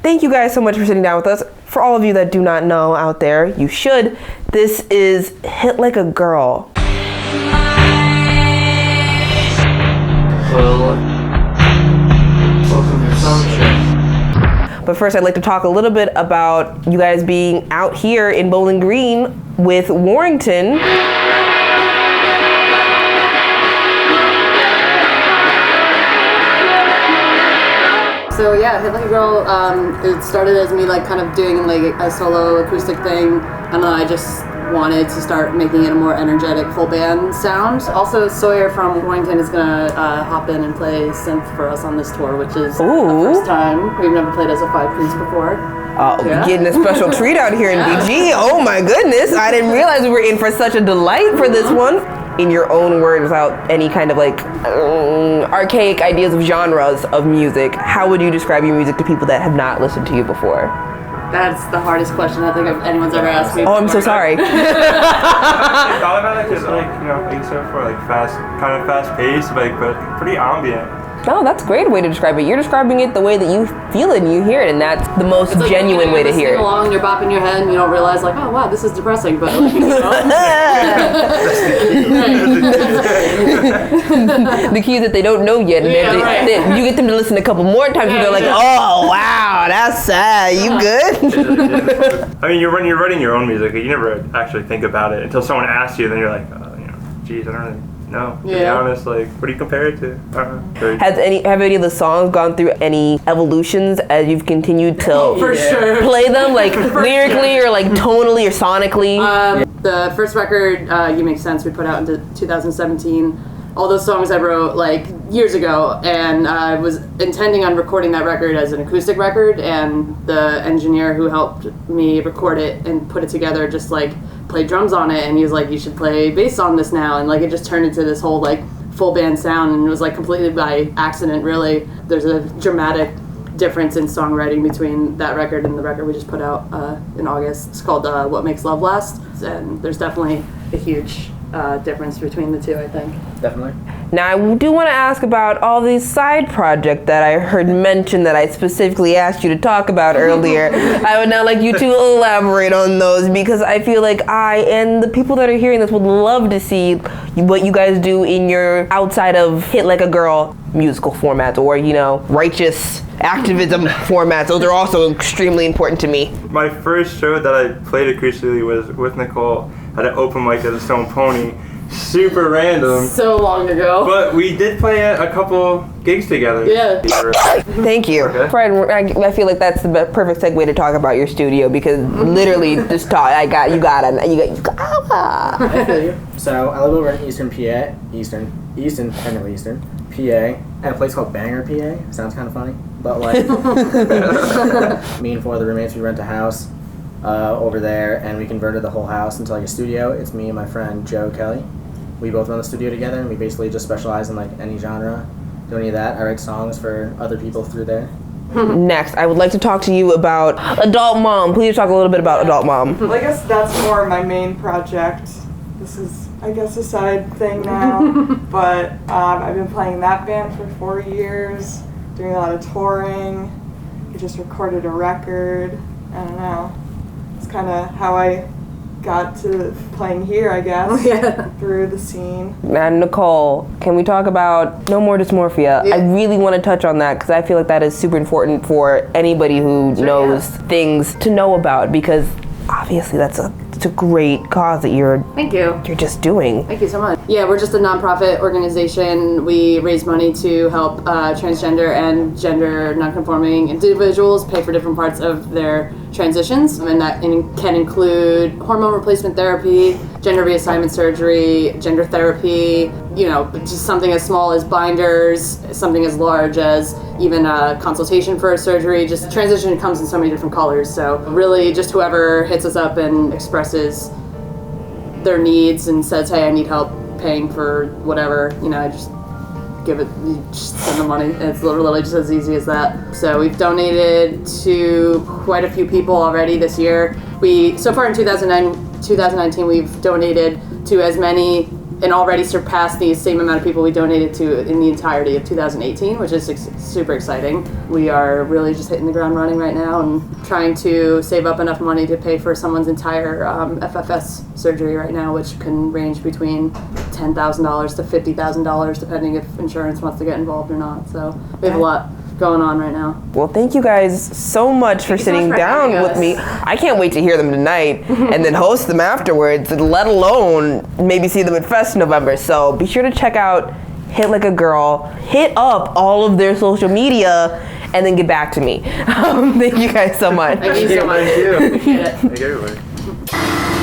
Thank you guys so much for sitting down with us. For all of you that do not know out there, you should. This is Hit Like a Girl. Well, welcome to Soundcheck. But first, I'd like to talk a little bit about you guys being out here in Bowling Green with Warrington. So yeah, Hit Like a Girl, it started as me like kind of doing like a solo acoustic thing, and then I just wanted to start making it a more energetic full band sound. Also, Sawyer from Warrington is gonna hop in and play synth for us on this tour, which is the first time. We've never played as a five-piece before. Getting a special treat out here in BG. Oh my goodness, I didn't realize we were in for such a delight for this one. In your own words, without any kind of like archaic ideas of genres of music, how would you describe your music to people that have not listened to you before? That's the hardest question I think anyone's ever asked me. Oh, I'm so sorry. I thought about it because, like, you know, I used to for like kind of fast paced, but pretty ambient. No, that's a great way to describe it. You're describing it the way that you feel it and you hear it, and that's the most genuine way to hear it. Along, you're bopping your head, and you don't realize, like, oh wow, this is depressing, but like, you know. The key is that they don't know yet, and you get them to listen a couple more times, and they're like, oh wow, that's sad. You good? I mean, you're writing your own music. You never actually think about it until someone asks you, then you're like, you know, geez, I don't really. No, to be honest, like, what do you compare it to? Have any of the songs gone through any evolutions as you've continued to play them, like lyrically or like tonally or sonically? The first record, You Make Sense, we put out in 2017. All those songs I wrote like years ago, and I was intending on recording that record as an acoustic record, and the engineer who helped me record it and put it together just like played drums on it, and he was like, you should play bass on this now, and like it just turned into this whole like full band sound, and it was like completely by accident really. There's a dramatic difference in songwriting between that record and the record we just put out in August. It's called What Makes Love Last, and there's definitely a huge difference between the two, I think. Definitely. Now, I do want to ask about all these side projects that I heard mentioned that I specifically asked you to talk about earlier. I would now like you to elaborate on those, because I feel like I and the people that are hearing this would love to see what you guys do in your outside of Hit Like a Girl musical formats, or, you know, righteous activism formats. Those are also extremely important to me. My first show that I played acoustically was with Nicole at an open mic at the Stone Pony. Super random. So long ago. But we did play a couple gigs together. Yeah. Thank you. Okay. Fred, I feel like that's the perfect segue to talk about your studio, because literally just talk. I feel you. So I live over in Eastern PA, technically Eastern PA, at a place called Bangor, PA. Sounds kind of funny, but like, me and four of the roommates, we rent a house over there, and we converted the whole house into like a studio. It's me and my friend Joe Kelly. We both run the studio together, and we basically just specialize in like any genre. Do any of that. I write songs for other people through there. Next, I would like to talk to you about Adult Mom. Please talk a little bit about Adult Mom. Well, I guess that's more my main project. This is, I guess, a side thing now. But I've been playing that band for 4 years, doing a lot of touring. We just recorded a record. I don't know. It's kind of how I got to playing here, I guess, through the scene. And Nicole, can we talk about No More Dysphoria? I really want to touch on that, because I feel like that is super important for anybody who knows things to know about, because obviously it's a great cause that you're just doing. Thank you so much. Yeah, we're just a nonprofit organization. We raise money to help transgender and gender nonconforming individuals pay for different parts of their transitions, and that can include hormone replacement therapy, gender reassignment surgery, gender therapy, you know, just something as small as binders, something as large as even a consultation for a surgery. Just transition comes in so many different colors, so really just whoever hits us up and expresses their needs and says, hey, I need help paying for whatever, you know, I just give it, you just send the money. It's literally just as easy as that. So we've donated to quite a few people already this year. So far in 2019, we've donated to as many and already surpassed the same amount of people we donated to in the entirety of 2018, which is super exciting. We are really just hitting the ground running right now and trying to save up enough money to pay for someone's entire FFS surgery right now, which can range between $10,000 to $50,000 depending if insurance wants to get involved or not. So we have a lot going on right now. Well, thank you guys so much for sitting down with me. I can't wait to hear them tonight and then host them afterwards, let alone maybe see them at Fest in November. So be sure to check out Hit Like a Girl, hit up all of their social media, and then get back to me. Thank you guys so much. Thank you so much. Thank you. Appreciate it. Thank you, everybody.